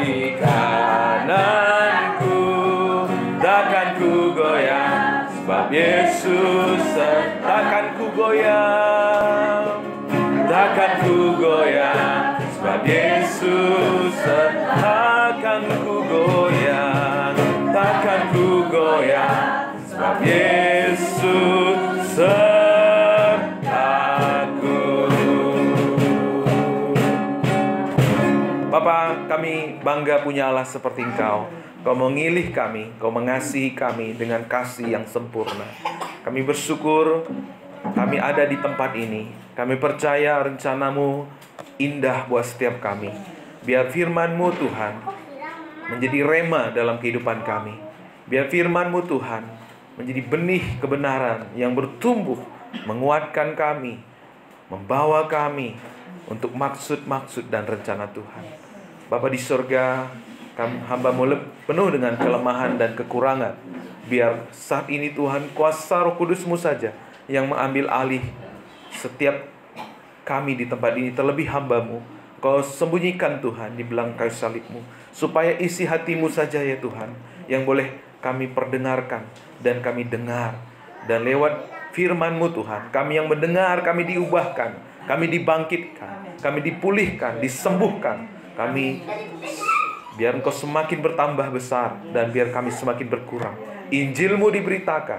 Di kananku takkan ku goyang, sebab Yesus takkan ku goyang, takkan ku goyang, sebab Yesus takkan ku goyang, takkan ku goyang, sebab Yesus sertaku. Bapa, kami bangga punya Allah seperti Engkau. Kau memilih kami, Kau mengasihi kami dengan kasih yang sempurna. Kami bersyukur kami ada di tempat ini. Kami percaya rencana-Mu indah buat setiap kami. Biar firman-Mu Tuhan menjadi rema dalam kehidupan kami. Biar firman-Mu Tuhan menjadi benih kebenaran yang bertumbuh, menguatkan kami, membawa kami untuk maksud-maksud dan rencana Tuhan. Bapa di surga, hamba-Mu penuh dengan kelemahan dan kekurangan. Biar saat ini Tuhan, kuasa Roh Kudus-Mu saja yang mengambil alih setiap kami di tempat ini, terlebih hamba-Mu. Kau sembunyikan Tuhan di belakang kayu salib-Mu, supaya isi hati-Mu saja ya Tuhan, yang boleh kami perdengarkan dan kami dengar. Dan lewat firman-Mu Tuhan, kami yang mendengar, kami diubahkan, kami dibangkitkan, kami dipulihkan, disembuhkan. Kami, biar Engkau semakin bertambah besar dan biar kami semakin berkurang. Injil-Mu diberitakan.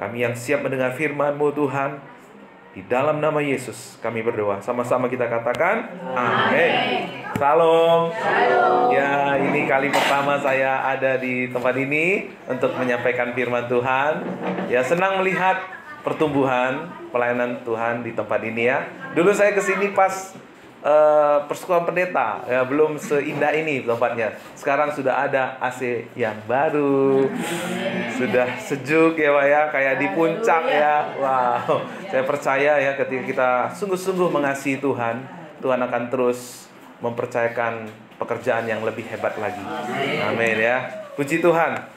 Kami yang siap mendengar firman-Mu Tuhan, di dalam nama Yesus kami berdoa. Sama-sama kita katakan amin. Salam. Ya, ini kali pertama saya ada di tempat ini untuk menyampaikan firman Tuhan. Ya, senang melihat pertumbuhan pelayanan Tuhan di tempat ini ya. Dulu saya kesini pas persekutuan pendeta ya, belum seindah ini tempatnya. Sekarang sudah ada AC yang baru, sudah sejuk ya Pak ya, kayak di puncak ya. Wow, saya percaya ya ketika kita sungguh-sungguh mengasihi Tuhan, Tuhan akan terus mempercayakan pekerjaan yang lebih hebat lagi. Amin ya. Puji Tuhan.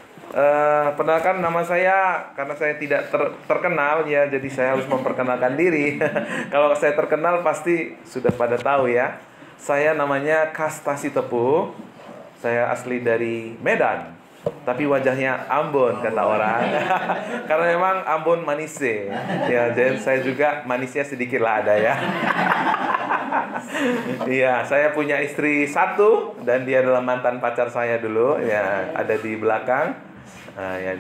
Perkenalkan nama saya, karena saya tidak terkenal ya, jadi saya harus memperkenalkan diri. Kalau saya terkenal pasti sudah pada tahu ya. Saya namanya Kastasi Tepu. Saya asli dari Medan, tapi wajahnya Ambon kata orang. Karena memang Ambon manis ya, jadi saya juga manisnya sedikit lah ada ya. Iya, saya punya istri satu dan dia adalah mantan pacar saya dulu ya, ada di belakang. Ya,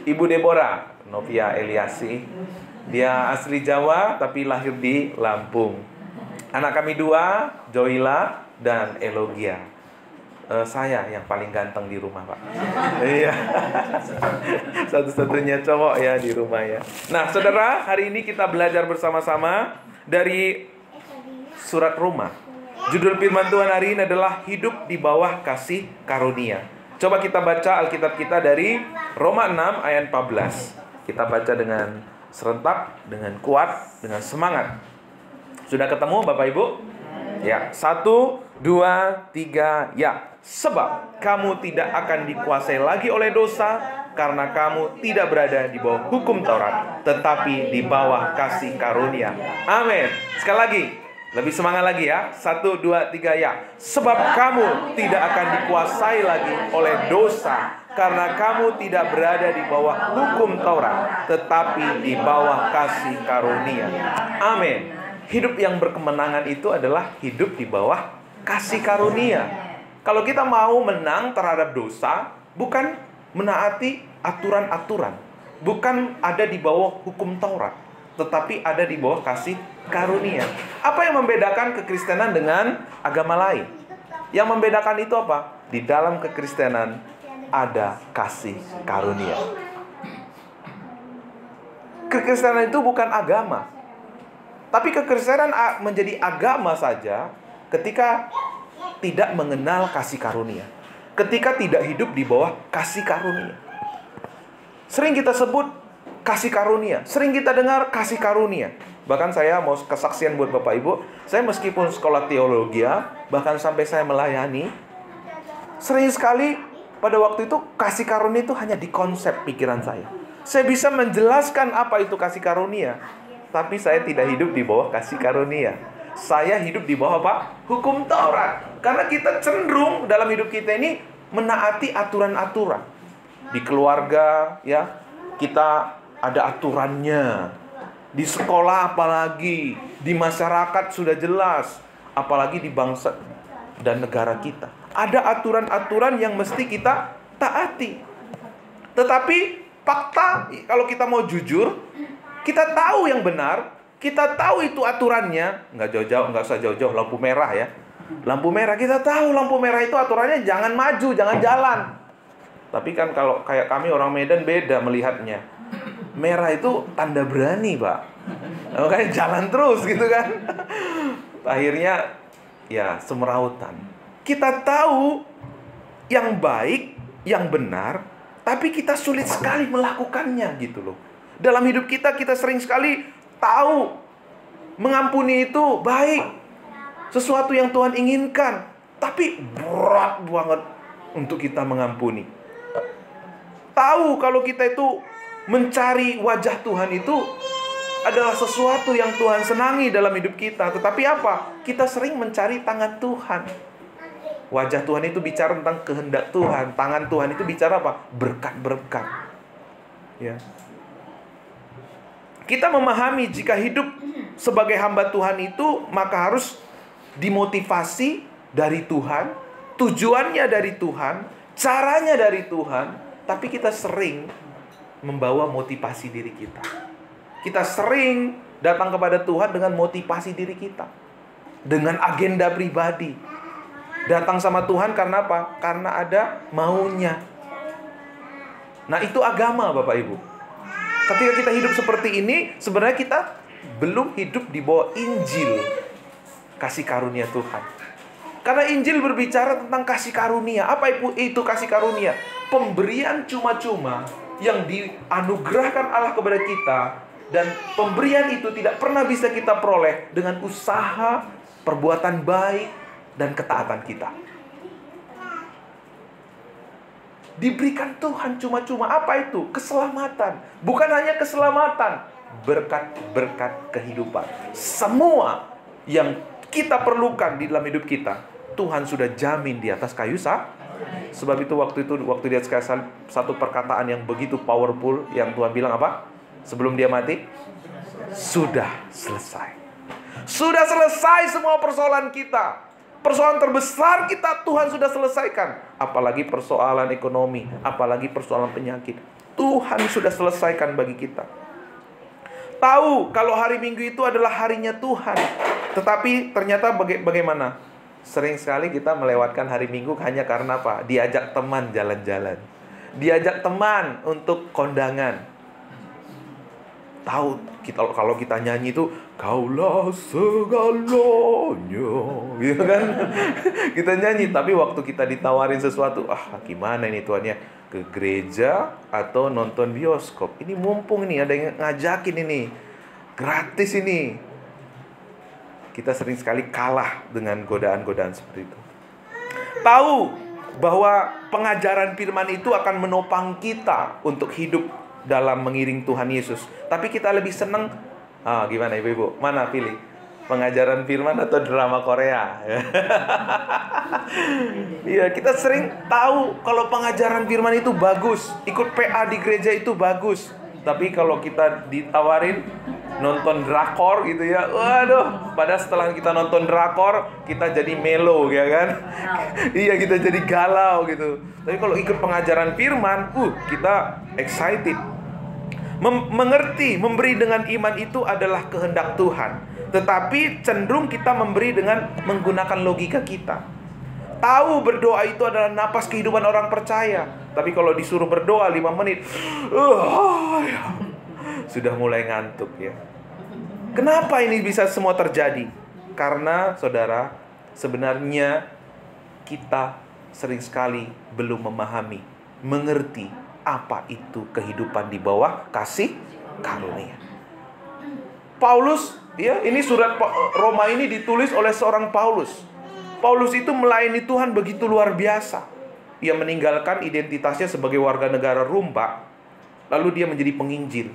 Ibu Deborah Novia Eliasi. Dia asli Jawa tapi lahir di Lampung. Anak kami dua, Joila dan Elogia. Saya yang paling ganteng di rumah Pak. Iya. Satu-satunya cowok ya di rumah ya. Nah saudara, hari ini kita belajar bersama-sama dari surat Roma. Judul firman Tuhan hari ini adalah hidup di bawah kasih karunia. Coba kita baca Alkitab kita dari Roma 6 ayat 14. Kita baca dengan serentak, dengan kuat, dengan semangat. Sudah ketemu Bapak Ibu? Ya, 1, 2, 3, ya. Sebab kamu tidak akan dikuasai lagi oleh dosa, karena kamu tidak berada di bawah hukum Taurat, tetapi di bawah kasih karunia. Amin. Sekali lagi. Lebih semangat lagi ya. 1, 2, 3 ya. Sebab kamu tidak akan dikuasai lagi oleh dosa, karena kamu tidak berada di bawah hukum Taurat, tetapi di bawah kasih karunia. Amin. Hidup yang berkemenangan itu adalah hidup di bawah kasih karunia. Kalau kita mau menang terhadap dosa, bukan menaati aturan-aturan, bukan ada di bawah hukum Taurat, tetapi ada di bawah kasih karunia. Apa yang membedakan kekristenan dengan agama lain? Yang membedakan itu apa? Di dalam kekristenan ada kasih karunia. Kekristenan itu bukan agama, tapi kekristenan menjadi agama saja ketika tidak mengenal kasih karunia, ketika tidak hidup di bawah kasih karunia. Sering kita sebut kasih karunia, sering kita dengar kasih karunia. Bahkan saya mau kesaksian buat Bapak Ibu, saya meskipun sekolah teologi, bahkan sampai saya melayani, sering sekali pada waktu itu kasih karunia itu hanya di konsep pikiran saya. Saya bisa menjelaskan apa itu kasih karunia, tapi saya tidak hidup di bawah kasih karunia. Saya hidup di bawah apa? Hukum Taurat. Karena kita cenderung dalam hidup kita ini menaati aturan-aturan. Di keluarga ya, kita ada aturannya. Di sekolah apalagi, di masyarakat sudah jelas, apalagi di bangsa dan negara kita. Ada aturan-aturan yang mesti kita taati. Tetapi fakta, kalau kita mau jujur, kita tahu yang benar, kita tahu itu aturannya. Nggak usah jauh-jauh, lampu merah ya. Lampu merah, kita tahu lampu merah itu aturannya jangan maju, jangan jalan. Tapi kan kalau kayak kami orang Medan beda melihatnya. Merah itu tanda berani, Pak. Makanya jalan terus gitu kan. Akhirnya ya semerautan. Kita tahu yang baik, yang benar, tapi kita sulit sekali melakukannya gitu loh. Dalam hidup kita sering sekali tahu mengampuni itu baik, sesuatu yang Tuhan inginkan, tapi berat banget untuk kita mengampuni. Tahu kalau kita itu mencari wajah Tuhan itu adalah sesuatu yang Tuhan senangi dalam hidup kita. Tetapi apa? Kita sering mencari tangan Tuhan. Wajah Tuhan itu bicara tentang kehendak Tuhan. Tangan Tuhan itu bicara apa? Berkat-berkat. Ya. Kita memahami jika hidup sebagai hamba Tuhan itu, maka harus dimotivasi dari Tuhan, tujuannya dari Tuhan, caranya dari Tuhan. Tapi kita sering membawa motivasi diri kita. Kita sering datang kepada Tuhan dengan motivasi diri kita, dengan agenda pribadi. Datang sama Tuhan karena apa? Karena ada maunya. Nah, itu agama, Bapak Ibu. Ketika kita hidup seperti ini, sebenarnya kita belum hidup di bawah Injil kasih karunia Tuhan. Karena Injil berbicara tentang kasih karunia. Apa itu kasih karunia? Pemberian cuma-cuma yang dianugerahkan Allah kepada kita. Dan pemberian itu tidak pernah bisa kita peroleh dengan usaha, perbuatan baik, dan ketaatan kita. Diberikan Tuhan cuma-cuma. Apa itu? Keselamatan. Bukan hanya keselamatan, berkat-berkat kehidupan. Semua yang kita perlukan di dalam hidup kita, Tuhan sudah jamin di atas kayu salib. Sebab itu waktu di atas kayu salib, satu perkataan yang begitu powerful yang Tuhan bilang apa? Sebelum dia mati, sudah selesai. Sudah selesai semua persoalan kita. Persoalan terbesar kita Tuhan sudah selesaikan. Apalagi persoalan ekonomi, apalagi persoalan penyakit, Tuhan sudah selesaikan bagi kita. Tahu kalau hari Minggu itu adalah harinya Tuhan. Tetapi ternyata bagaimana? Sering sekali kita melewatkan hari Minggu hanya karena apa? Diajak teman jalan-jalan, diajak teman untuk kondangan. Tahu kalau kita nyanyi itu kaulah segalanya, gitu kan? Kita nyanyi, tapi waktu kita ditawarin sesuatu, gimana ini Tuhan ya? Ke gereja atau nonton bioskop? Ini mumpung nih ada yang ngajakin ini, gratis ini. Kita sering sekali kalah dengan godaan-godaan seperti itu. Tahu bahwa pengajaran firman itu akan menopang kita untuk hidup dalam mengiring Tuhan Yesus. Tapi kita lebih senang, gimana ibu-ibu? Mana pilih? Pengajaran firman atau drama Korea? Iya, kita sering tahu kalau pengajaran firman itu bagus, ikut PA di gereja itu bagus. Tapi kalau kita ditawarin nonton drakor gitu ya, waduh, padahal setelah kita nonton drakor kita jadi melo ya kan? Iya, kita jadi galau gitu. Tapi kalau ikut pengajaran firman, kita excited. Mengerti, memberi dengan iman itu adalah kehendak Tuhan. Tetapi cenderung kita memberi dengan menggunakan logika kita. Tahu berdoa itu adalah napas kehidupan orang percaya. Tapi kalau disuruh berdoa 5 menit, sudah mulai ngantuk ya. Kenapa ini bisa semua terjadi? Karena saudara, sebenarnya kita sering sekali belum memahami, mengerti apa itu kehidupan di bawah kasih karunia. Paulus, ya, ini surat Roma ini ditulis oleh seorang Paulus. Paulus itu melayani Tuhan begitu luar biasa. Ia meninggalkan identitasnya sebagai warga negara Rom, Pak. Lalu dia menjadi penginjil.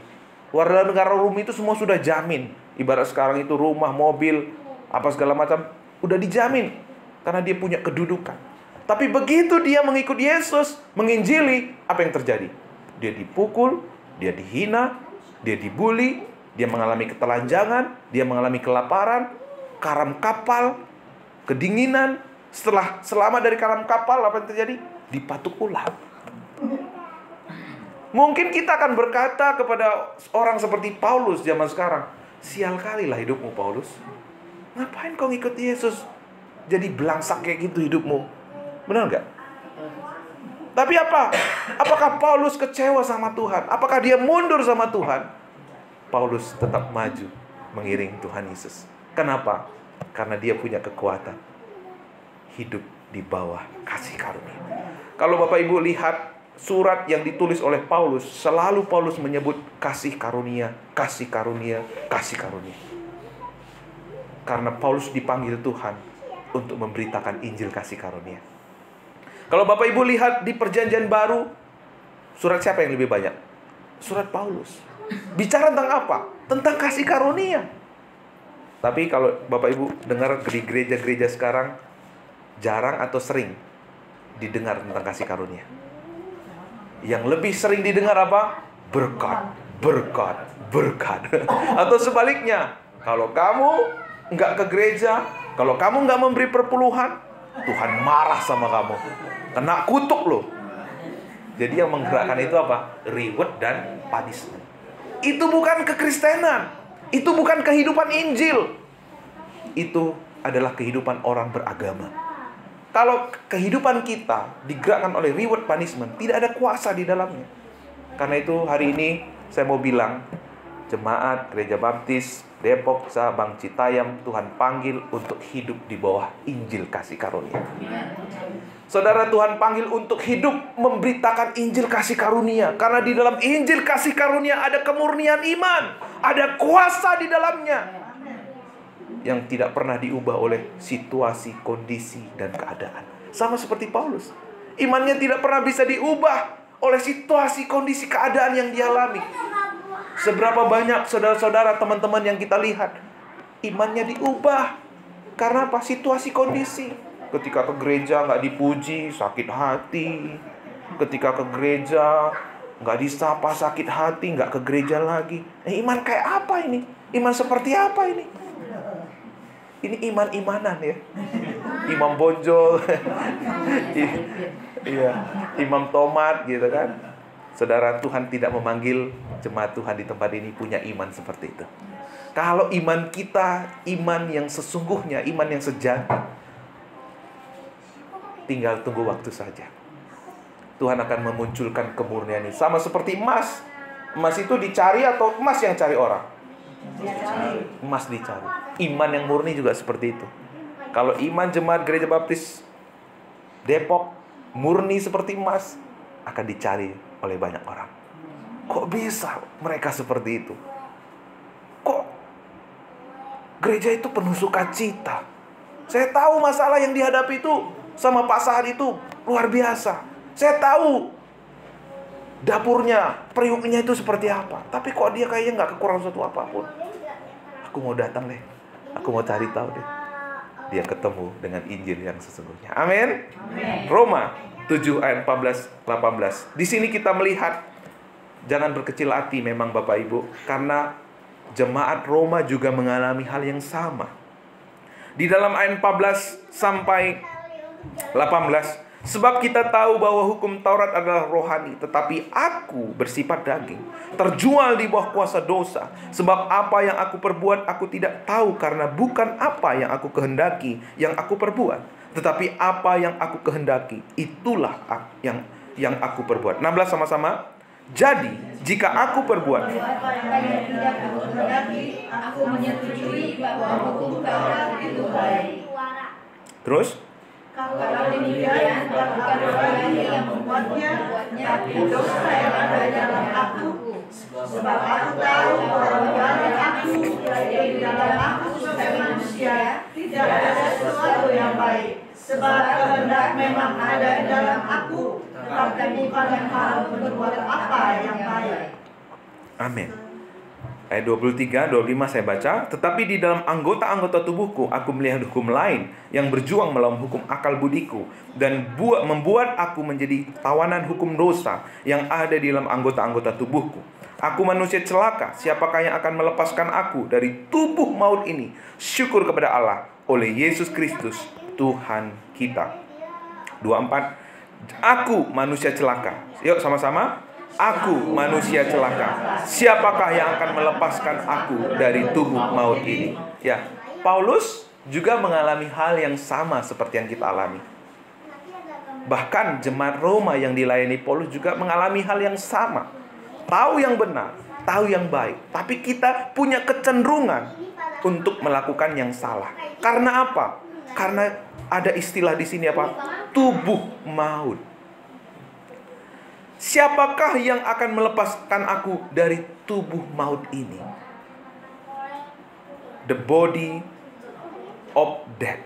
Warga negara Rom itu semua sudah jamin. Ibarat sekarang itu rumah, mobil, apa segala macam, udah dijamin karena dia punya kedudukan. Tapi begitu dia mengikut Yesus, menginjili, apa yang terjadi? Dia dipukul, dia dihina, dia dibully, dia mengalami ketelanjangan, dia mengalami kelaparan, karam kapal, kedinginan. Setelah selamat dari karam kapal, apa yang terjadi? Dipatuk ulang. Mungkin kita akan berkata kepada orang seperti Paulus zaman sekarang, sial kali lah hidupmu Paulus. Ngapain kau ngikut Yesus? Jadi belangsak kayak gitu hidupmu. Benar nggak? Tapi apa? Apakah Paulus kecewa sama Tuhan? Apakah dia mundur sama Tuhan? Paulus tetap maju mengiring Tuhan Yesus. Kenapa? Karena dia punya kekuatan hidup di bawah kasih karunia. Kalau Bapak Ibu lihat surat yang ditulis oleh Paulus, selalu Paulus menyebut kasih karunia, kasih karunia, kasih karunia. Karena Paulus dipanggil Tuhan untuk memberitakan Injil kasih karunia. Kalau Bapak Ibu lihat di Perjanjian Baru, surat siapa yang lebih banyak? Surat Paulus. Bicara tentang apa? Tentang kasih karunia. Tapi kalau Bapak Ibu dengar di gereja-gereja sekarang, jarang atau sering didengar tentang kasih karunia. Yang lebih sering didengar apa? Berkat, berkat, berkat. Atau sebaliknya, kalau kamu nggak ke gereja, kalau kamu nggak memberi perpuluhan, Tuhan marah sama kamu, kena kutuk loh. Jadi yang menggerakkan itu apa? Reward dan punishment. Itu bukan kekristenan, itu bukan kehidupan Injil. Itu adalah kehidupan orang beragama. Kalau kehidupan kita digerakkan oleh reward punishment, tidak ada kuasa di dalamnya. Karena itu hari ini saya mau bilang, jemaat Gereja Baptis Depok, Sabang, Citayam, Tuhan panggil untuk hidup di bawah Injil kasih karunia. Saudara, Tuhan panggil untuk hidup memberitakan Injil kasih karunia. Karena di dalam Injil kasih karunia ada kemurnian iman, ada kuasa di dalamnya yang tidak pernah diubah oleh situasi, kondisi, dan keadaan. Sama seperti Paulus. Imannya tidak pernah bisa diubah oleh situasi, kondisi, keadaan yang dialami. Seberapa banyak saudara-saudara, teman-teman yang kita lihat, imannya diubah. Karena apa? Situasi, kondisi. Ketika ke gereja nggak dipuji, sakit hati. Ketika ke gereja nggak disapa, sakit hati, nggak ke gereja lagi. Iman kayak apa ini? Iman seperti apa ini? Ini iman-imanan ya. Imam bonjol. Iya, imam tomat gitu kan. Saudara, Tuhan tidak memanggil jemaat Tuhan di tempat ini punya iman seperti itu. Kalau iman kita, iman yang sesungguhnya, iman yang sejati, tinggal tunggu waktu saja. Tuhan akan memunculkan kemurnian ini. Sama seperti emas. Emas itu dicari atau emas yang cari orang? Emas dicari. Iman yang murni juga seperti itu. Kalau iman jemaat Gereja Baptis Depok murni seperti emas, akan dicari oleh banyak orang. Kok bisa mereka seperti itu? Kok gereja itu penuh sukacita? Saya tahu masalah yang dihadapi itu sama Pak Sahad itu luar biasa. Saya tahu dapurnya, periuknya itu seperti apa. Tapi kok dia kayaknya nggak kekurangan sesuatu apapun. Aku mau datang deh. Aku mau cari tahu deh. Dia ketemu dengan Injil yang sesungguhnya. Amin. Roma 7 ayat 14-18. Di sini kita melihat, jangan berkecil hati memang Bapak Ibu, karena jemaat Roma juga mengalami hal yang sama. Di dalam ayat 14 sampai 18, sebab kita tahu bahwa hukum Taurat adalah rohani, tetapi aku bersifat daging, terjual di bawah kuasa dosa. Sebab apa yang aku perbuat aku tidak tahu, karena bukan apa yang aku kehendaki yang aku perbuat, tetapi apa yang aku kehendaki itulah yang aku perbuat. 16 sama-sama. Jadi jika aku perbuat apa yang tidak aku kehendaki, aku menyetujui bahwa hukum Taurat itu baik. terus Kalau demikian, bukan orang lain yang membuatnya, tapi dosa yang ada dalam aku. Sebab aku tahu bahwa dalam aku, yaitu dalam aku sebagai manusia, tidak ada sesuatu yang baik. Sebab kehendak memang ada dalam aku, tetapi bukan yang harus berbuat apa yang baik. amin. Ayat 23, 25 saya baca. Tetapi di dalam anggota-anggota tubuhku, aku melihat hukum lain yang berjuang melawan hukum akal budiku, dan membuat aku menjadi tawanan hukum dosa yang ada di dalam anggota-anggota tubuhku. Aku manusia celaka, siapakah yang akan melepaskan aku dari tubuh maut ini? Syukur kepada Allah oleh Yesus Kristus Tuhan kita. 24. Aku manusia celaka. Yuk sama-sama. Aku manusia celaka. Siapakah yang akan melepaskan aku dari tubuh maut ini? Ya, Paulus juga mengalami hal yang sama seperti yang kita alami. Bahkan jemaat Roma yang dilayani Paulus juga mengalami hal yang sama. Tahu yang benar, tahu yang baik, tapi kita punya kecenderungan untuk melakukan yang salah. Karena apa? Karena ada istilah di sini apa? Tubuh maut. Siapakah yang akan melepaskan aku dari tubuh maut ini? The body of death.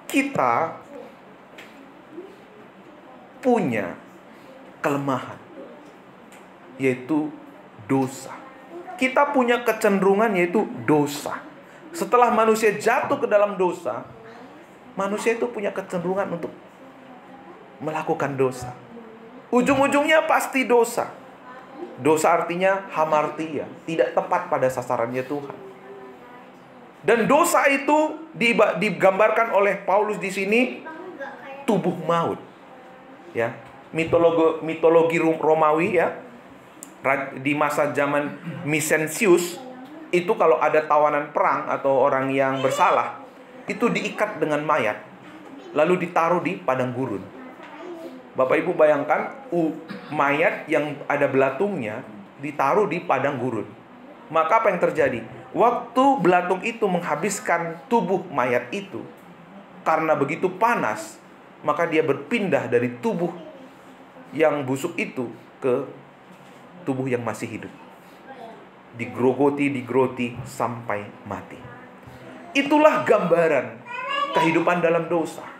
Kita punya kelemahan, yaitu dosa. Kita punya kecenderungan, yaitu dosa. Setelah manusia jatuh ke dalam dosa, manusia itu punya kecenderungan untuk melakukan dosa. Ujung-ujungnya pasti dosa. Dosa artinya hamartia, tidak tepat pada sasarannya Tuhan. Dan dosa itu digambarkan oleh Paulus di sini tubuh maut. Ya, mitologi Romawi ya. Di masa zaman Micentius itu kalau ada tawanan perang atau orang yang bersalah, itu diikat dengan mayat lalu ditaruh di padang gurun. Bapak Ibu bayangkan mayat yang ada belatungnya ditaruh di padang gurun. Maka apa yang terjadi? Waktu belatung itu menghabiskan tubuh mayat itu, karena begitu panas, maka dia berpindah dari tubuh yang busuk itu ke tubuh yang masih hidup. Digerogoti sampai mati. Itulah gambaran kehidupan dalam dosa.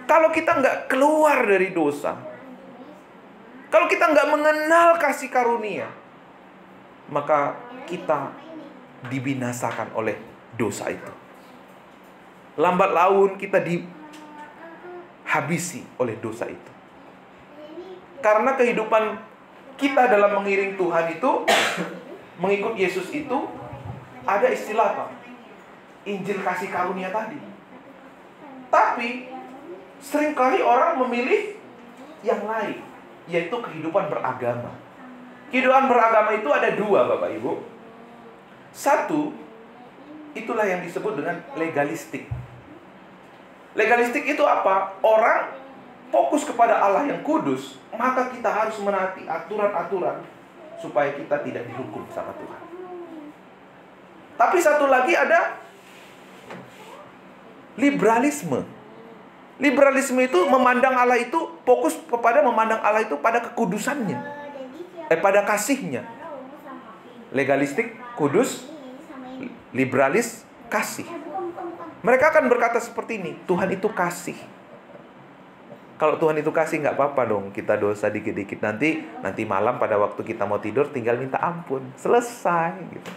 Kalau kita nggak keluar dari dosa, kalau kita nggak mengenal kasih karunia, maka kita dibinasakan oleh dosa itu. Lambat laun kita dihabisi oleh dosa itu. Karena kehidupan kita dalam mengiring Tuhan itu, mengikut Yesus itu, ada istilah apa? Injil kasih karunia tadi. Tapi seringkali orang memilih yang lain, yaitu kehidupan beragama. Kehidupan beragama itu ada dua, Bapak Ibu. Satu, itulah yang disebut dengan legalistik. Legalistik itu apa? Orang fokus kepada Allah yang kudus, maka kita harus menaati aturan-aturan supaya kita tidak dihukum sama Tuhan. Tapi satu lagi ada liberalisme. Liberalisme itu memandang Allah itu, fokus kepada memandang Allah itu pada kekudusannya, pada kasihnya. Legalistik, kudus, liberalis, kasih. Mereka akan berkata seperti ini, Tuhan itu kasih. Kalau Tuhan itu kasih, nggak apa-apa dong kita dosa dikit-dikit. Nanti malam pada waktu kita mau tidur tinggal minta ampun, selesai gitu.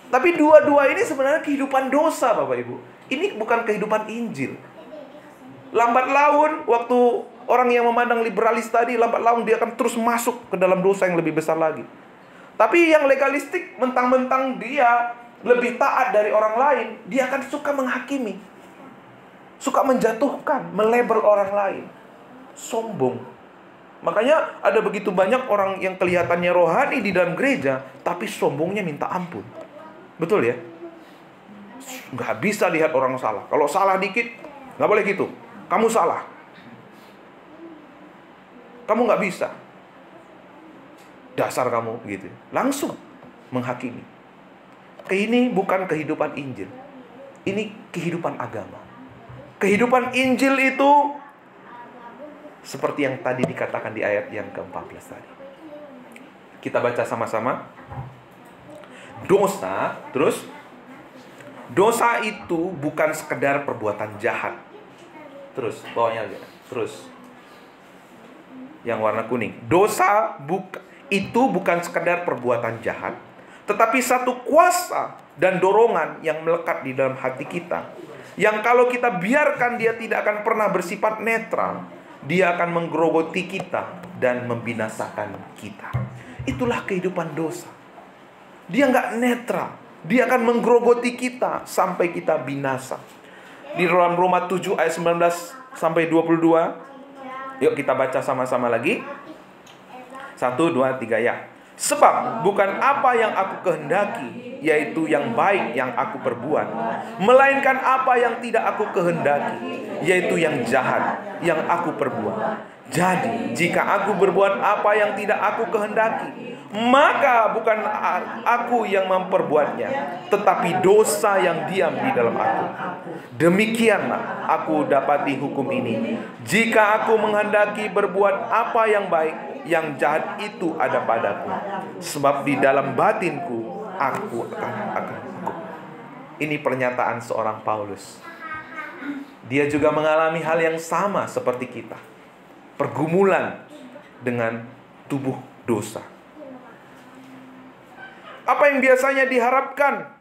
Tapi dua-dua ini sebenarnya kehidupan dosa, Bapak Ibu. Ini bukan kehidupan Injil. Lambat laun, waktu orang yang memandang liberalis tadi, lambat laun dia akan terus masuk ke dalam dosa yang lebih besar lagi. Tapi yang legalistik, mentang-mentang dia lebih taat dari orang lain, dia akan suka menghakimi, suka menjatuhkan, melabel orang lain. Sombong. Makanya ada begitu banyak orang yang kelihatannya rohani di dalam gereja, tapi sombongnya minta ampun. Betul ya? Nggak bisa lihat orang salah. Kalau salah dikit, nggak boleh gitu. Kamu salah. Kamu nggak bisa. Dasar kamu gitu. Langsung menghakimi. Ini bukan kehidupan Injil. Ini kehidupan agama. Kehidupan Injil itu seperti yang tadi dikatakan di ayat yang ke-14 tadi. Kita baca sama-sama. Dosa itu bukan sekedar perbuatan jahat. Terus, bawahnya aja. Terus. Yang warna kuning. Dosa itu bukan sekedar perbuatan jahat, tetapi satu kuasa dan dorongan yang melekat di dalam hati kita, yang kalau kita biarkan dia tidak akan pernah bersifat netral. Dia akan menggerogoti kita dan membinasakan kita. Itulah kehidupan dosa. Dia nggak netral. Dia akan menggerogoti kita sampai kita binasa. Di dalam Roma 7 ayat 19 sampai 22. Yuk kita baca sama-sama lagi. 1, 2, 3 ya. Sebab bukan apa yang aku kehendaki, yaitu yang baik yang aku perbuat, melainkan apa yang tidak aku kehendaki, yaitu yang jahat yang aku perbuat. Jadi jika aku berbuat apa yang tidak aku kehendaki, maka bukan aku yang memperbuatnya, tetapi dosa yang diam di dalam aku. Demikianlah aku dapati hukum ini: jika aku menghendaki berbuat apa yang baik, yang jahat itu ada padaku. Sebab di dalam batinku aku akan hukum. Ini pernyataan seorang Paulus. Dia juga mengalami hal yang sama seperti kita. Pergumulan dengan tubuh dosa. Apa yang biasanya diharapkan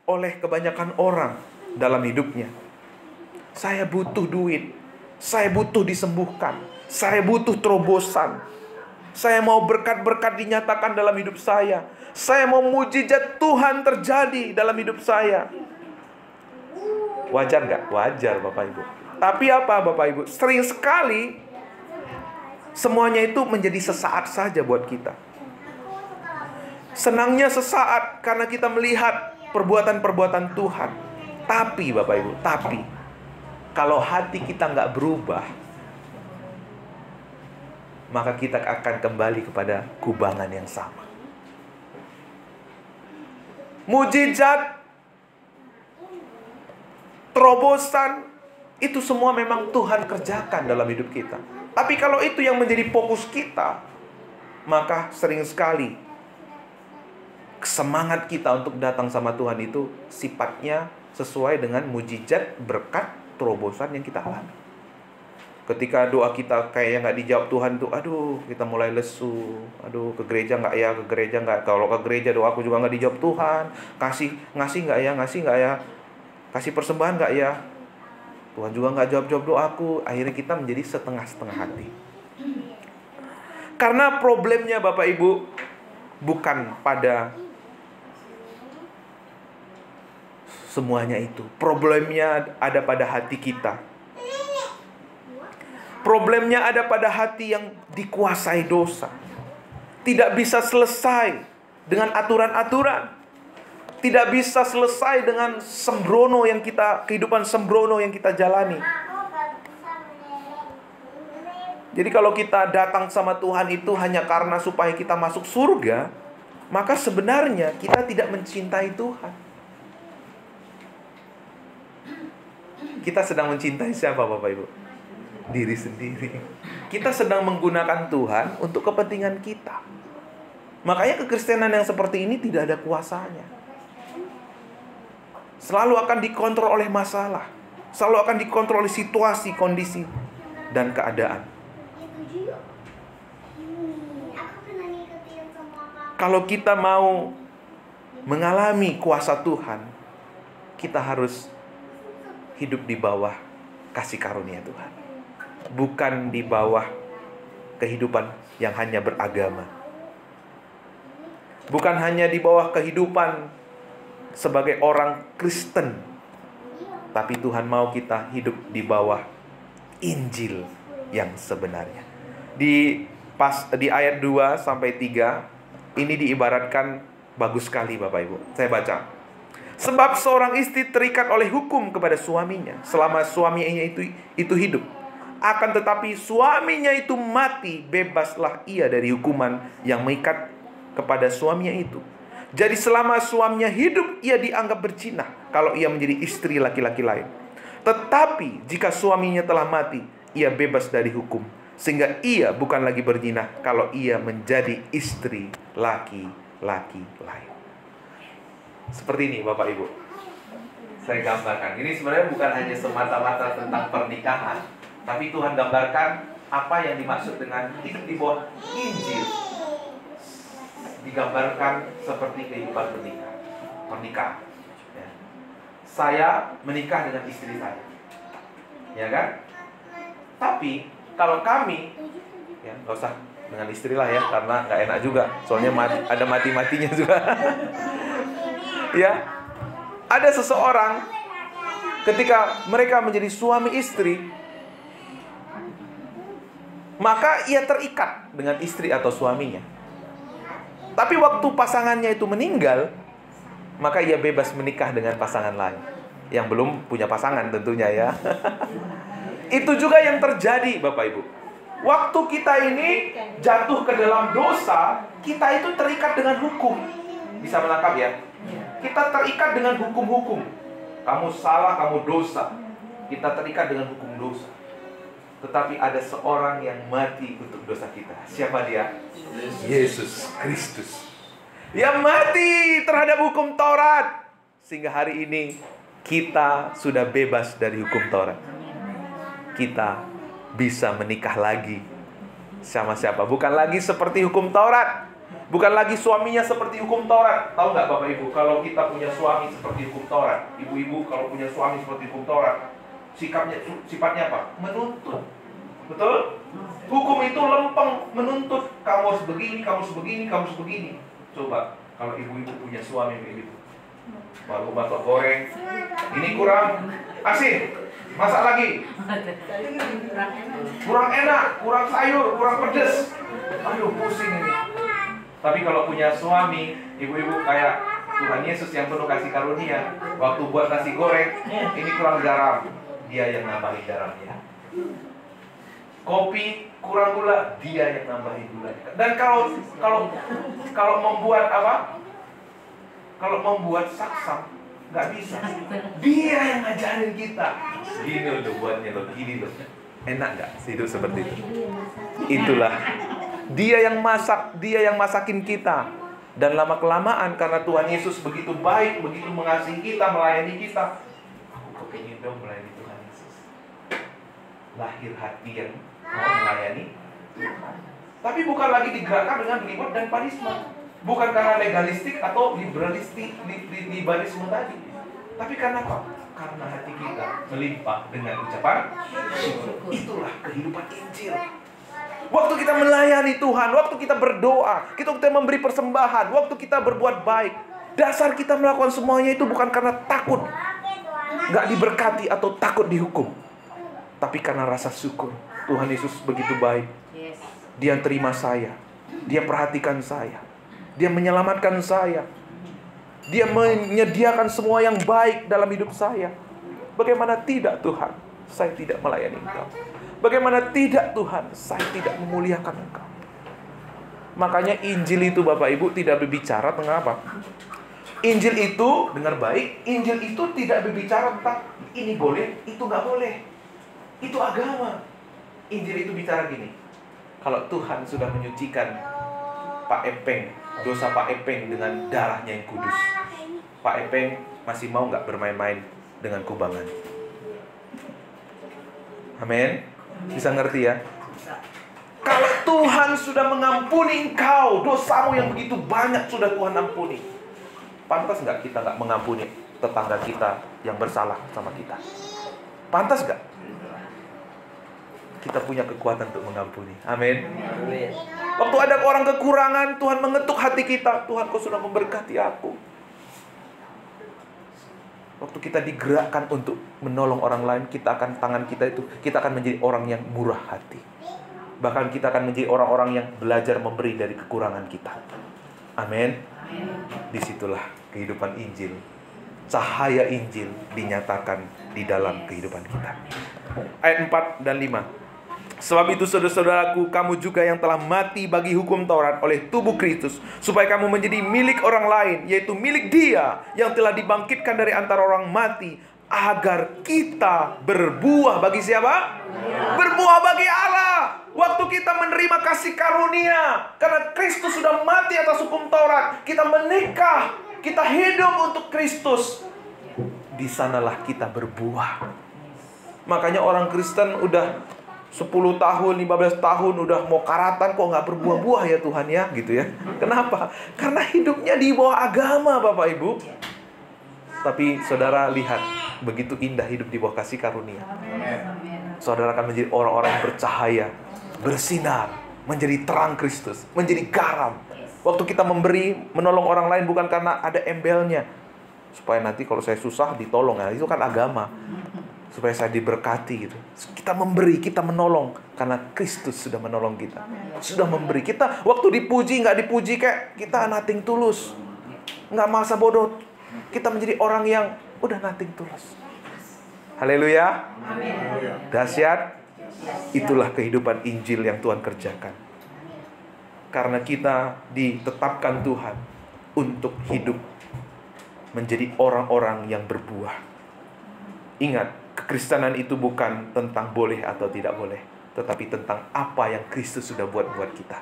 oleh kebanyakan orang dalam hidupnya? Saya butuh duit. Saya butuh disembuhkan. Saya butuh terobosan. Saya mau berkat-berkat dinyatakan dalam hidup saya. Saya mau mujizat Tuhan terjadi dalam hidup saya. Wajar nggak? Wajar Bapak Ibu. Tapi apa Bapak Ibu? Sering sekali semuanya itu menjadi sesaat saja buat kita. Senangnya sesaat karena kita melihat perbuatan-perbuatan Tuhan. Tapi Bapak Ibu, kalau hati kita nggak berubah, maka kita akan kembali kepada kubangan yang sama. Mujizat, terobosan, itu semua memang Tuhan kerjakan dalam hidup kita. Tapi kalau itu yang menjadi fokus kita, maka sering sekali semangat kita untuk datang sama Tuhan itu sifatnya sesuai dengan mujizat, berkat, terobosan yang kita alami. Ketika doa kita kayaknya nggak dijawab Tuhan tuh, aduh kita mulai lesu. Aduh ke gereja nggak ya, ke gereja nggak. Kalau ke gereja doaku juga nggak dijawab Tuhan. Ngasih nggak ya, kasih persembahan nggak ya. Tuhan juga nggak jawab doaku. Akhirnya kita menjadi setengah-setengah hati. Karena problemnya Bapak Ibu bukan pada semuanya itu. Problemnya ada pada hati kita. Problemnya ada pada hati yang dikuasai dosa. Tidak bisa selesai dengan aturan-aturan. Tidak bisa selesai dengan kehidupan sembrono yang kita jalani. Jadi kalau kita datang sama Tuhan itu hanya karena supaya kita masuk surga, maka sebenarnya kita tidak mencintai Tuhan. Kita sedang mencintai siapa Bapak Ibu? Diri sendiri. Kita sedang menggunakan Tuhan untuk kepentingan kita. Makanya kekristenan yang seperti ini tidak ada kuasanya. Selalu akan dikontrol oleh masalah. Selalu akan dikontrol oleh situasi, kondisi, dan keadaan. Kalau kita mau mengalami kuasa Tuhan, kita harus hidup di bawah kasih karunia Tuhan. Bukan di bawah kehidupan yang hanya beragama. Bukan hanya di bawah kehidupan sebagai orang Kristen. Tapi Tuhan mau kita hidup di bawah Injil yang sebenarnya. Di ayat 2 sampai 3 ini diibaratkan bagus sekali Bapak Ibu. Saya baca. Sebab seorang istri terikat oleh hukum kepada suaminya selama suaminya itu hidup. Akan tetapi suaminya itu mati, bebaslah ia dari hukuman yang mengikat kepada suaminya itu. Jadi selama suaminya hidup, ia dianggap berzina kalau ia menjadi istri laki-laki lain. Tetapi jika suaminya telah mati, ia bebas dari hukum, sehingga ia bukan lagi berzina kalau ia menjadi istri laki-laki lain. Seperti ini Bapak Ibu. Saya gambarkan. Ini sebenarnya bukan hanya semata-mata tentang pernikahan, tapi Tuhan gambarkan apa yang dimaksud dengan hidup di bawah Injil. digambarkan seperti kehidupan pernikahan. Ya. Saya menikah dengan istri saya, ya kan? Tapi kalau kami, ya nggak usah dengan istri lah ya, karena nggak enak juga. Soalnya ada mati-matinya juga. Ya, ada seseorang ketika mereka menjadi suami istri, maka ia terikat dengan istri atau suaminya. Tapi waktu pasangannya itu meninggal, maka ia bebas menikah dengan pasangan lain yang belum punya pasangan tentunya ya. Itu juga yang terjadi Bapak Ibu. Waktu kita ini jatuh ke dalam dosa, kita itu terikat dengan hukum. Bisa menangkap ya? Kita terikat dengan hukum-hukum. Kamu salah, kamu dosa. Kita terikat dengan hukum dosa. Tetapi ada seorang yang mati untuk dosa kita. Siapa dia? Yesus Kristus. Dia mati terhadap hukum Taurat. Sehingga hari ini kita sudah bebas dari hukum Taurat. Kita bisa menikah lagi sama siapa? Bukan lagi seperti hukum Taurat. Bukan lagi suaminya seperti hukum Taurat. Tahu nggak Bapak Ibu, kalau kita punya suami seperti hukum Taurat, ibu-ibu kalau punya suami seperti hukum Taurat, sifatnya apa? Menuntut. Betul? Hukum itu lempeng, menuntut. Kamu harus begini, kamu harus begini, kamu harus begini. Coba kalau ibu-ibu punya suami kayak gitu, baru masak goreng, ini kurang asin, masak lagi, kurang enak, kurang sayur, kurang pedes. Aduh pusing ini. Tapi kalau punya suami, ibu-ibu kayak Tuhan Yesus yang penuh kasih karunia, waktu buat nasi goreng, ini kurang garam, dia yang nambahin garamnya. Kopi kurang gula, dia yang nambahin gula. Dan kalau membuat apa? Kalau membuat saksang, nggak bisa. Dia yang ngajarin kita. Gini loh buatnya loh, gini loh. Enak nggak hidup seperti itu? Itulah. Dia yang masak, dia yang masakin kita. Dan lama-kelamaan karena Tuhan Yesus begitu baik, begitu mengasihi kita, melayani kita, aku kepingin dong melayani Tuhan Yesus. Lahir hati yang mau melayani Tuhan. Tapi bukan lagi digerakkan dengan reward dan punishment. Bukan karena legalistik atau liberalisme tadi. Tapi karena apa? Karena hati kita melimpah dengan ucapan syukur. Itulah kehidupan Injil. Waktu kita melayani Tuhan, waktu kita berdoa, kita memberi persembahan, waktu kita berbuat baik, dasar kita melakukan semuanya itu bukan karena takut nggak diberkati atau takut dihukum, tapi karena rasa syukur. Tuhan Yesus begitu baik. Dia terima saya, Dia perhatikan saya, Dia menyelamatkan saya, Dia menyediakan semua yang baik dalam hidup saya. Bagaimana tidak Tuhan, saya tidak melayani Engkau? Bagaimana tidak Tuhan, saya tidak memuliakan Engkau? Makanya Injil itu Bapak Ibu tidak berbicara tentang apa? Injil itu, dengar baik, Injil itu tidak berbicara tentang ini boleh, itu nggak boleh. Itu agama. Injil itu bicara gini, kalau Tuhan sudah menyucikan Pak Epeng, dosa Pak Epeng dengan darahnya yang kudus, Pak Epeng masih mau nggak bermain-main dengan kubangan? Amin. Bisa ngerti ya? Kalau Tuhan sudah mengampuni engkau, dosamu yang begitu banyak sudah Tuhan ampuni, pantas nggak kita nggak mengampuni tetangga kita yang bersalah sama kita? Pantas nggak? Kita punya kekuatan untuk mengampuni. Amin. Waktu ada orang kekurangan, Tuhan mengetuk hati kita. Tuhan, Kau sudah memberkati aku. Waktu kita digerakkan untuk menolong orang lain, tangan kita akan menjadi orang yang murah hati. Bahkan kita akan menjadi orang-orang yang belajar memberi dari kekurangan kita. Amin. Disitulah kehidupan Injil. Cahaya Injil dinyatakan di dalam kehidupan kita. Ayat 4 dan 5. Sebab itu saudara-saudaraku, kamu juga yang telah mati bagi hukum Taurat oleh tubuh Kristus, supaya kamu menjadi milik orang lain, yaitu milik Dia yang telah dibangkitkan dari antara orang mati, agar kita berbuah bagi siapa? Berbuah bagi Allah. Waktu kita menerima kasih karunia, karena Kristus sudah mati atas hukum Taurat, kita menikah, kita hidup untuk Kristus. Di sanalah kita berbuah. Makanya orang Kristen udah 10 tahun, 15 tahun udah mau karatan kok nggak berbuah-buah ya Tuhan ya, gitu ya. Kenapa? Karena hidupnya di bawah agama, Bapak Ibu. Tapi saudara lihat, begitu indah hidup di bawah kasih karunia. Saudara akan menjadi orang-orang yang bercahaya, bersinar, menjadi terang Kristus, menjadi garam. Waktu kita memberi, menolong orang lain bukan karena ada embelnya, supaya nanti kalau saya susah ditolong, ya itu kan agama. Supaya saya diberkati gitu. Kita memberi, kita menolong karena Kristus sudah menolong kita. Sudah memberi. Kita waktu dipuji, nggak dipuji kayak kita nothing tulus, nggak masa bodoh. Kita menjadi orang yang udah nothing tulus. Haleluya. Dahsyat. Itulah kehidupan Injil yang Tuhan kerjakan. Karena kita ditetapkan Tuhan untuk hidup menjadi orang-orang yang berbuah. Ingat, kekristenan itu bukan tentang boleh atau tidak boleh, tetapi tentang apa yang Kristus sudah buat kita.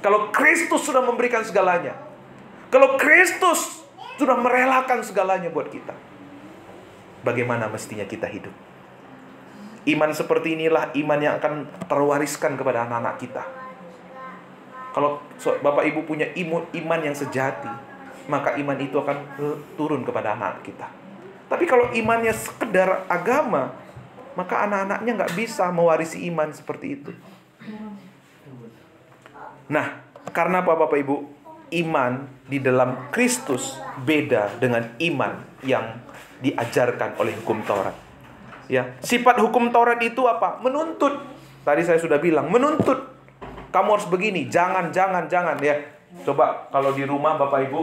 Kalau Kristus sudah memberikan segalanya, kalau Kristus sudah merelakan segalanya buat kita, bagaimana mestinya kita hidup? Iman seperti inilah iman yang akan terwariskan kepada anak-anak kita. Kalau Bapak Ibu punya iman yang sejati, maka iman itu akan turun kepada anak kita. Tapi kalau imannya sekedar agama, maka anak-anaknya nggak bisa mewarisi iman seperti itu. Nah, karena apa Bapak Ibu? Iman di dalam Kristus beda dengan iman yang diajarkan oleh hukum Taurat. Ya, sifat hukum Taurat itu apa? Menuntut. Tadi saya sudah bilang, menuntut. Kamu harus begini, jangan ya. Coba kalau di rumah Bapak Ibu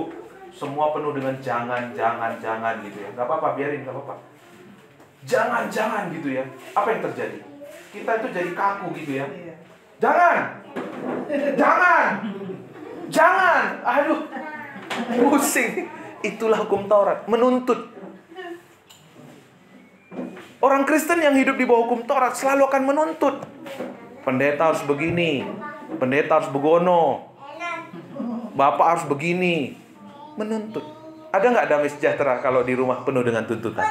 semua penuh dengan jangan gitu ya. Gak apa-apa, biarin, gak apa-apa. Jangan gitu ya. Apa yang terjadi? Kita itu jadi kaku gitu ya. Jangan. Aduh, pusing. Itulah hukum Taurat, menuntut. Orang Kristen yang hidup di bawah hukum Taurat selalu akan menuntut. Pendeta harus begini, pendeta harus begono, bapak harus begini. Menuntut. Ada nggak damai sejahtera kalau di rumah penuh dengan tuntutan?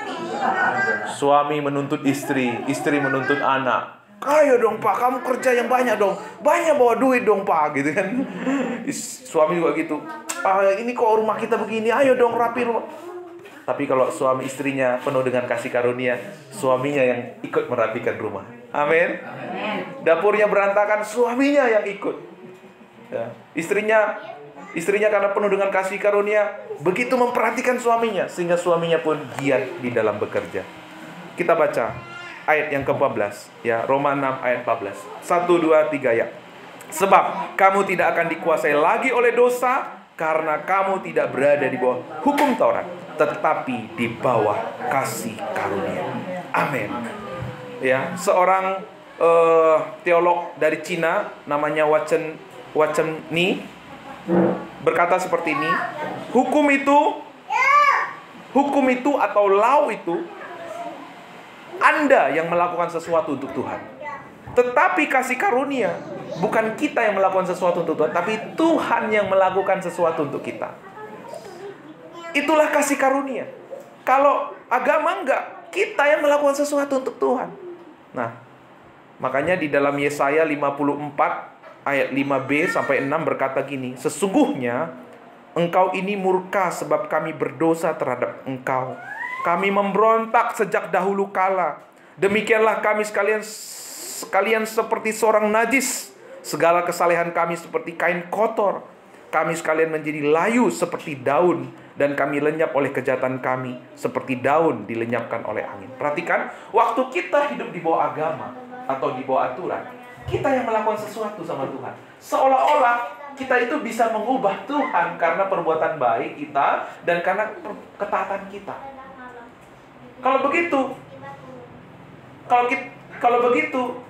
Suami menuntut istri, istri menuntut anak. Ayo dong Pak, kamu kerja yang banyak dong, banyak bawa duit dong Pak, gitu kan? Suami juga gitu. Ini kok rumah kita begini, ayo dong rapi rumah. Tapi kalau suami istrinya penuh dengan kasih karunia, suaminya yang ikut merapikan rumah. Amin. Dapurnya berantakan, suaminya yang ikut. Ya. Istrinya karena penuh dengan kasih karunia, begitu memperhatikan suaminya, sehingga suaminya pun giat di dalam bekerja. Kita baca ayat yang ke-14, ya, Roma 6 ayat 14. 1, 2, 3 ya. Sebab kamu tidak akan dikuasai lagi oleh dosa, karena kamu tidak berada di bawah hukum Taurat, tetapi di bawah kasih karunia. Amin. Ya, seorang teolog dari Cina namanya Watson Ni berkata seperti ini, hukum itu atau law itu Anda yang melakukan sesuatu untuk Tuhan. Tetapi kasih karunia bukan kita yang melakukan sesuatu untuk Tuhan, tapi Tuhan yang melakukan sesuatu untuk kita. Itulah kasih karunia. Kalau agama enggak, kita yang melakukan sesuatu untuk Tuhan. Nah, makanya di dalam Yesaya 54 ayat 5b sampai 6 berkata gini, sesungguhnya engkau ini murka sebab kami berdosa terhadap engkau. Kami memberontak sejak dahulu kala. Demikianlah kami sekalian seperti seorang najis. Segala kesalehan kami seperti kain kotor. Kami sekalian menjadi layu seperti daun, dan kami lenyap oleh kejahatan kami seperti daun dilenyapkan oleh angin. Perhatikan, waktu kita hidup di bawah agama atau di bawah aturan, kita yang melakukan sesuatu sama Tuhan. Seolah-olah kita itu bisa mengubah Tuhan karena perbuatan baik kita dan karena ketaatan kita. Kalau begitu,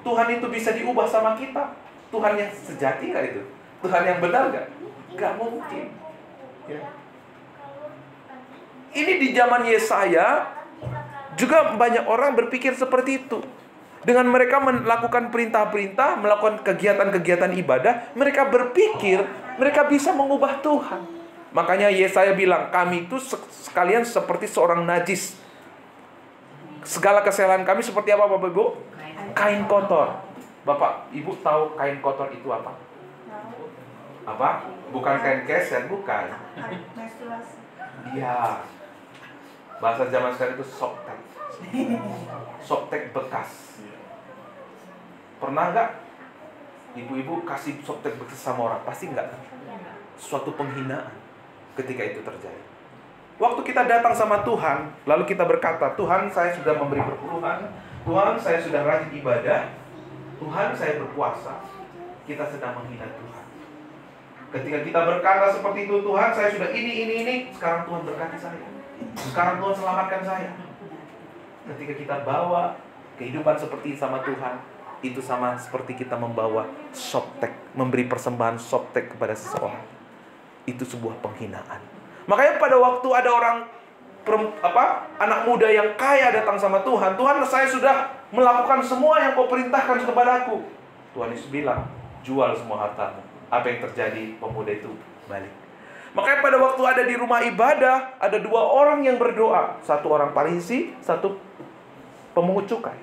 Tuhan itu bisa diubah sama kita. Tuhan yang sejati nggak itu? Tuhan yang benar nggak? Nggak mungkin. Ya. Ini di zaman Yesaya juga banyak orang berpikir seperti itu. Dengan mereka melakukan perintah-perintah, melakukan kegiatan-kegiatan ibadah, mereka berpikir mereka bisa mengubah Tuhan. Makanya Yesaya bilang, kami itu sekalian seperti seorang najis. Segala kesalahan kami seperti apa Bapak Ibu? Kain kotor. Bapak, Ibu tahu kain kotor itu apa? Apa? Bukan kain keset, bukan. Menstruasi. Iya. Bahasa zaman sekarang itu softtek. Softtek bekas. Pernah nggak ibu-ibu kasih softtek bekas sama orang? Pasti nggak kan? Suatu penghinaan ketika itu terjadi. Waktu kita datang sama Tuhan, lalu kita berkata, Tuhan, saya sudah memberi perpuluhan, Tuhan, saya sudah rajin ibadah, Tuhan, saya berpuasa. Kita sedang menghina Tuhan. Ketika kita berkata seperti itu, Tuhan, saya sudah ini, sekarang Tuhan berkati saya. Sekarang Tuhan selamatkan saya. Ketika kita bawa kehidupan seperti sama Tuhan, itu sama seperti kita membawa softtek, memberi persembahan softtek kepada seseorang. Itu sebuah penghinaan. Makanya pada waktu ada orang anak muda yang kaya datang sama Tuhan, Tuhan, saya sudah melakukan semua yang kau perintahkan kepadaku. Tuhan Yesus bilang, jual semua hartamu. Apa yang terjadi? Pemuda itu balik. Makanya pada waktu ada di rumah ibadah, ada dua orang yang berdoa. Satu orang Farisi, satu pemungut cukai.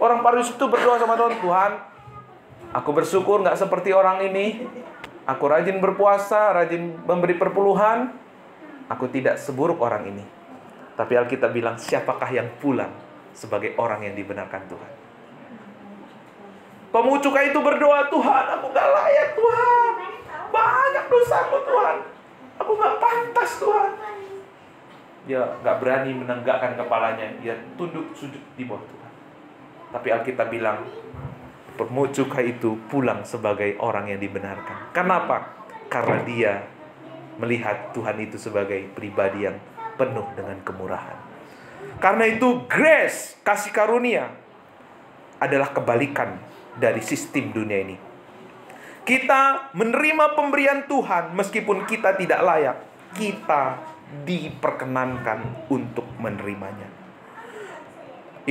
Orang Farisi itu berdoa sama Tuhan, Tuhan, aku bersyukur gak seperti orang ini. Aku rajin berpuasa, rajin memberi perpuluhan. Aku tidak seburuk orang ini. Tapi Alkitab bilang, siapakah yang pulang sebagai orang yang dibenarkan Tuhan? Pemungut cukai itu berdoa, Tuhan, aku gak layak Tuhan. Banyak dosaku Tuhan. Aku gak pantas Tuhan. Dia gak berani menenggakkan kepalanya. Dia tunduk sujud di bawah Tuhan. Tapi Alkitab bilang, pemungut cukai itu pulang sebagai orang yang dibenarkan. Kenapa? Karena dia melihat Tuhan itu sebagai pribadi yang penuh dengan kemurahan. Karena itu grace, kasih karunia, adalah kebalikan dari sistem dunia ini. Kita menerima pemberian Tuhan meskipun kita tidak layak. Kita diperkenankan untuk menerimanya.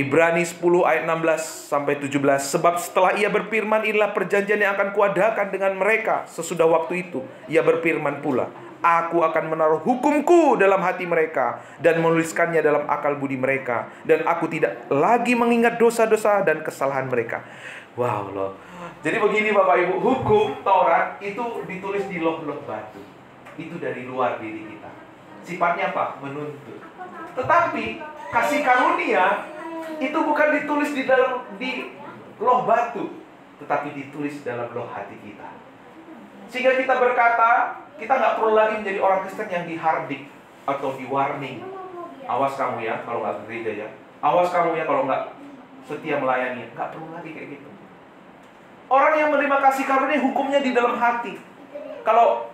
Ibrani 10 ayat 16 sampai 17. Sebab setelah ia berfirman, inilah perjanjian yang akan kuadakan dengan mereka sesudah waktu itu. Ia berfirman pula, aku akan menaruh hukumku dalam hati mereka dan menuliskannya dalam akal budi mereka, dan aku tidak lagi mengingat dosa-dosa dan kesalahan mereka. Wow loh. Jadi begini Bapak Ibu, hukum Taurat itu ditulis di loh-loh batu. Itu dari luar diri kita. Sifatnya apa? Menuntut. Tetapi kasih karunia itu bukan ditulis di loh batu, tetapi ditulis dalam loh hati kita. Sehingga kita berkata, kita nggak perlu lagi menjadi orang Kristen yang dihardik atau di-warning. Awas kamu ya kalau nggak ke gereja ya. Awas kamu ya kalau nggak setia melayani. Nggak perlu lagi kayak gitu. Orang yang menerima kasih karunia hukumnya di dalam hati. Kalau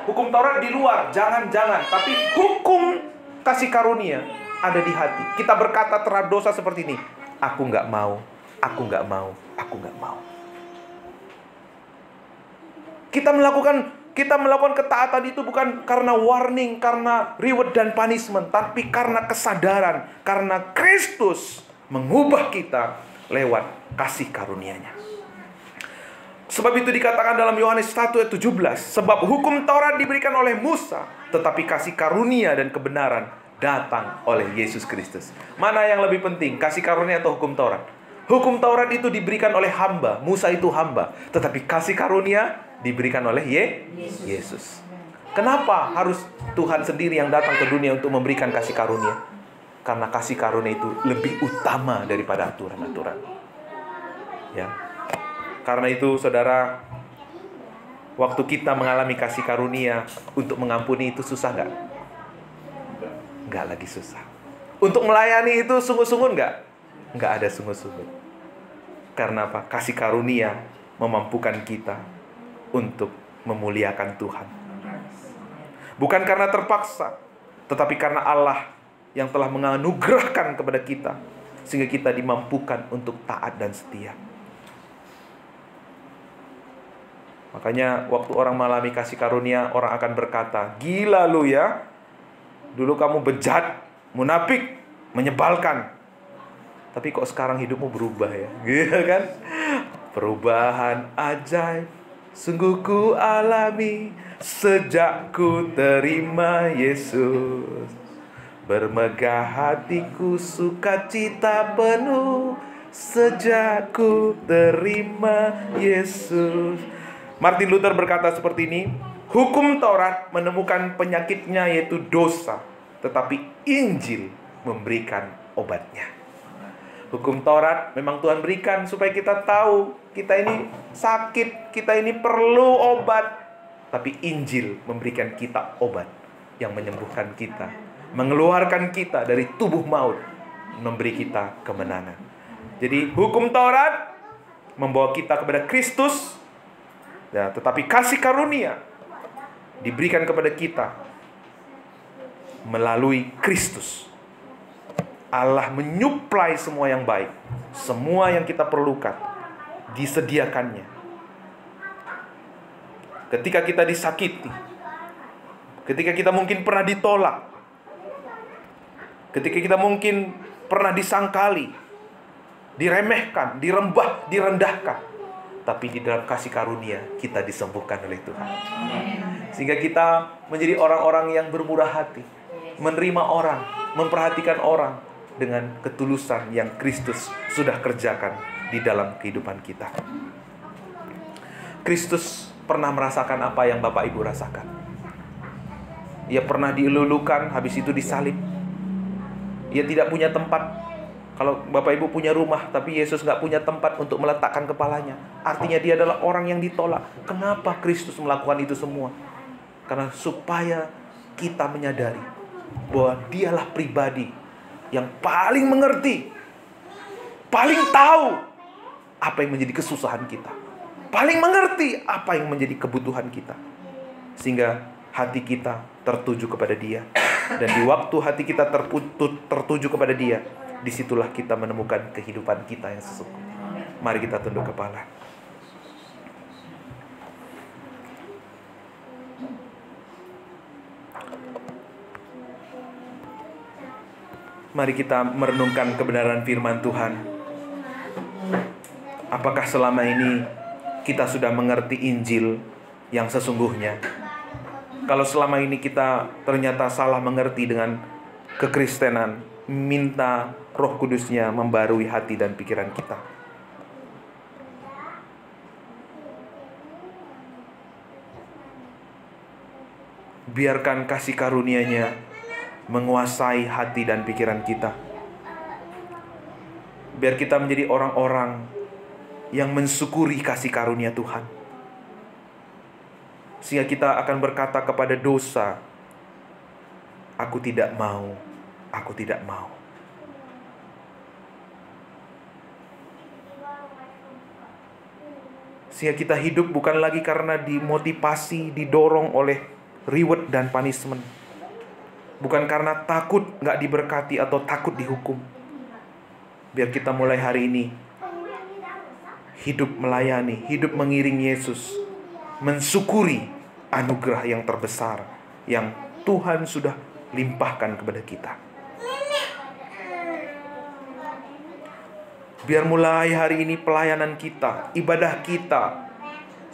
hukum Taurat di luar, jangan-jangan. Tapi hukum kasih karunia ada di hati. Kita berkata terhadap dosa seperti ini. Aku nggak mau, aku nggak mau, aku nggak mau. Kita melakukan ketaatan itu bukan karena warning, karena reward dan punishment, tapi karena kesadaran, karena Kristus mengubah kita lewat kasih karunia-Nya. Sebab itu dikatakan dalam Yohanes 1 ayat 17, sebab hukum Taurat diberikan oleh Musa, tetapi kasih karunia dan kebenaran datang oleh Yesus Kristus. Mana yang lebih penting, kasih karunia atau hukum Taurat? Hukum Taurat itu diberikan oleh hamba, Musa itu hamba, tetapi kasih karunia diberikan oleh Yesus. Kenapa harus Tuhan sendiri yang datang ke dunia untuk memberikan kasih karunia? Karena kasih karunia itu lebih utama daripada aturan-aturan. Ya. Karena itu saudara, waktu kita mengalami kasih karunia untuk mengampuni itu susah nggak? Nggak lagi susah. Untuk melayani itu sungguh-sungguh nggak? Nggak ada sungguh-sungguh. Karena apa? Kasih karunia memampukan kita untuk memuliakan Tuhan. Bukan karena terpaksa, tetapi karena Allah yang telah menganugerahkan kepada kita, sehingga kita dimampukan untuk taat dan setia. Makanya waktu orang mengalami kasih karunia, orang akan berkata, gila lu ya, dulu kamu bejat, munafik, menyebalkan, tapi kok sekarang hidupmu berubah ya, gitu kan? Perubahan ajaib sungguh ku alami sejak ku terima Yesus. Bermegah hatiku, sukacita penuh sejak ku terima Yesus. Martin Luther berkata seperti ini, hukum Taurat menemukan penyakitnya yaitu dosa, tetapi Injil memberikan obatnya. Hukum Taurat memang Tuhan berikan supaya kita tahu kita ini sakit, kita ini perlu obat. Tapi Injil memberikan kita obat yang menyembuhkan kita, mengeluarkan kita dari tubuh maut, memberi kita kemenangan. Jadi hukum Taurat membawa kita kepada Kristus, ya, tetapi kasih karunia diberikan kepada kita melalui Kristus. Allah menyuplai semua yang baik, semua yang kita perlukan disediakannya. Ketika kita disakiti, ketika kita mungkin pernah ditolak, ketika kita mungkin pernah disangkali, diremehkan, direndahkan, tapi di dalam kasih karunia kita disembuhkan oleh Tuhan. Sehingga kita menjadi orang-orang yang bermurah hati, menerima orang, memperhatikan orang dengan ketulusan yang Kristus sudah kerjakan di dalam kehidupan kita. Kristus pernah merasakan apa yang Bapak Ibu rasakan. Ia pernah dilulukan, habis itu disalib. Ia tidak punya tempat. Kalau Bapak Ibu punya rumah, tapi Yesus gak punya tempat untuk meletakkan kepalanya, artinya dia adalah orang yang ditolak. Kenapa Kristus melakukan itu semua? Karena supaya kita menyadari bahwa dialah pribadi yang paling mengerti, paling tahu apa yang menjadi kesusahan kita, paling mengerti apa yang menjadi kebutuhan kita. Sehingga hati kita tertuju kepada Dia. Dan di waktu hati kita tertuju kepada Dia, disitulah kita menemukan kehidupan kita yang sesungguhnya. Mari kita tunduk kepala. Mari kita merenungkan kebenaran firman Tuhan. Apakah selama ini kita sudah mengerti Injil yang sesungguhnya? Kalau selama ini kita ternyata salah mengerti dengan kekristenan, minta Roh Kudus-Nya membarui hati dan pikiran kita. Biarkan kasih karunia-Nya menguasai hati dan pikiran kita. Biar kita menjadi orang-orang yang mensyukuri kasih karunia Tuhan. Sehingga kita akan berkata kepada dosa, aku tidak mau, aku tidak mau. Sehingga kita hidup bukan lagi karena dimotivasi, didorong oleh reward dan punishment. Bukan karena takut gak diberkati atau takut dihukum. Biar kita mulai hari ini hidup melayani, hidup mengiring Yesus, mensyukuri anugerah yang terbesar yang Tuhan sudah limpahkan kepada kita. Biar mulai hari ini pelayanan kita, ibadah kita,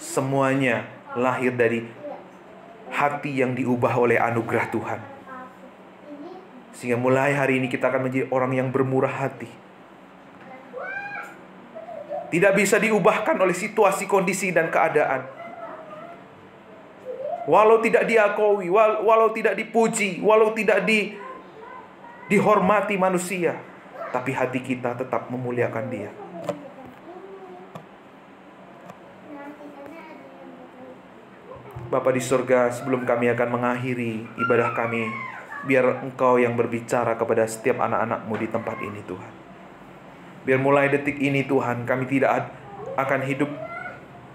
semuanya lahir dari hati yang diubah oleh anugerah Tuhan. Sehingga mulai hari ini kita akan menjadi orang yang bermurah hati. Tidak bisa diubahkan oleh situasi, kondisi, dan keadaan. Walau tidak diakui, walau tidak dipuji, walau tidak dihormati manusia, tapi hati kita tetap memuliakan Dia. Bapa di surga, sebelum kami akan mengakhiri ibadah kami, biar Engkau yang berbicara kepada setiap anak-anak-Mu di tempat ini, Tuhan. Biar mulai detik ini, Tuhan, kami tidak akan hidup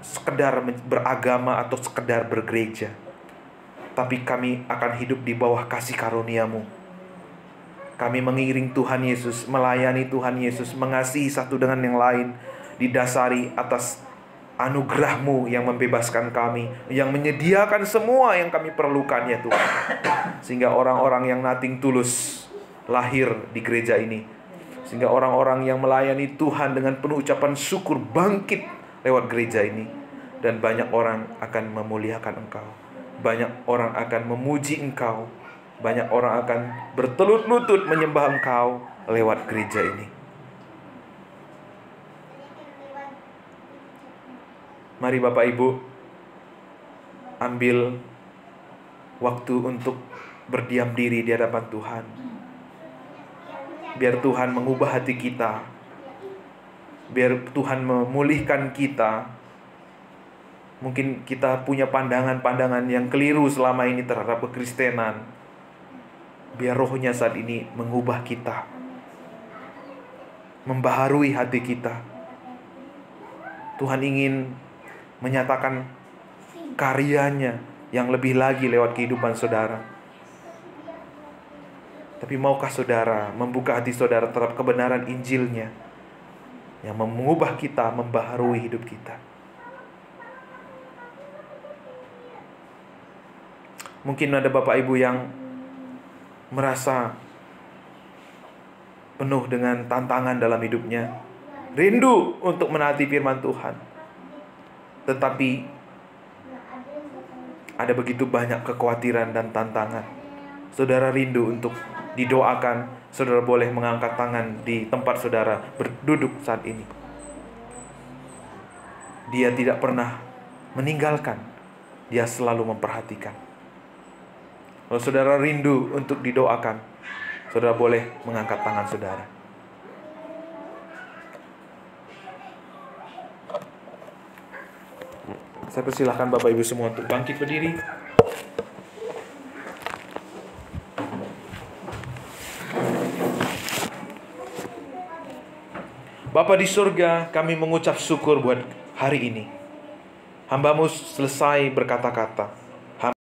sekedar beragama atau sekedar bergereja, tapi kami akan hidup di bawah kasih karunia-Mu. Kami mengiring Tuhan Yesus, melayani Tuhan Yesus, mengasihi satu dengan yang lain, didasari atas anugerah-Mu yang membebaskan kami, yang menyediakan semua yang kami perlukan, ya Tuhan. Sehingga orang-orang yang nothing tulus lahir di gereja ini. Sehingga orang-orang yang melayani Tuhan dengan penuh ucapan syukur bangkit lewat gereja ini. Dan banyak orang akan memuliakan Engkau. Banyak orang akan memuji Engkau. Banyak orang akan bertelut lutut menyembah Engkau lewat gereja ini. Mari Bapak Ibu ambil waktu untuk berdiam diri di hadapan Tuhan. Biar Tuhan mengubah hati kita. Biar Tuhan memulihkan kita. Mungkin kita punya pandangan-pandangan yang keliru selama ini terhadap kekristenan. Biar Roh-Nya saat ini mengubah kita, membaharui hati kita. Tuhan ingin menyatakan karyanya yang lebih lagi lewat kehidupan saudara. Tapi maukah saudara membuka hati saudara terhadap kebenaran Injilnya yang mengubah kita, membaharui hidup kita. Mungkin ada Bapak Ibu yang merasa penuh dengan tantangan dalam hidupnya, rindu untuk menaati firman Tuhan, tetapi ada begitu banyak kekhawatiran dan tantangan. Saudara rindu untuk didoakan. Saudara boleh mengangkat tangan di tempat saudara berduduk saat ini. Dia tidak pernah meninggalkan. Dia selalu memperhatikan. Kalau saudara rindu untuk didoakan, saudara boleh mengangkat tangan saudara. Saya persilahkan Bapak Ibu semua untuk bangkit berdiri. Bapa di surga, kami mengucap syukur buat hari ini. Hamba-Mu selesai berkata-kata.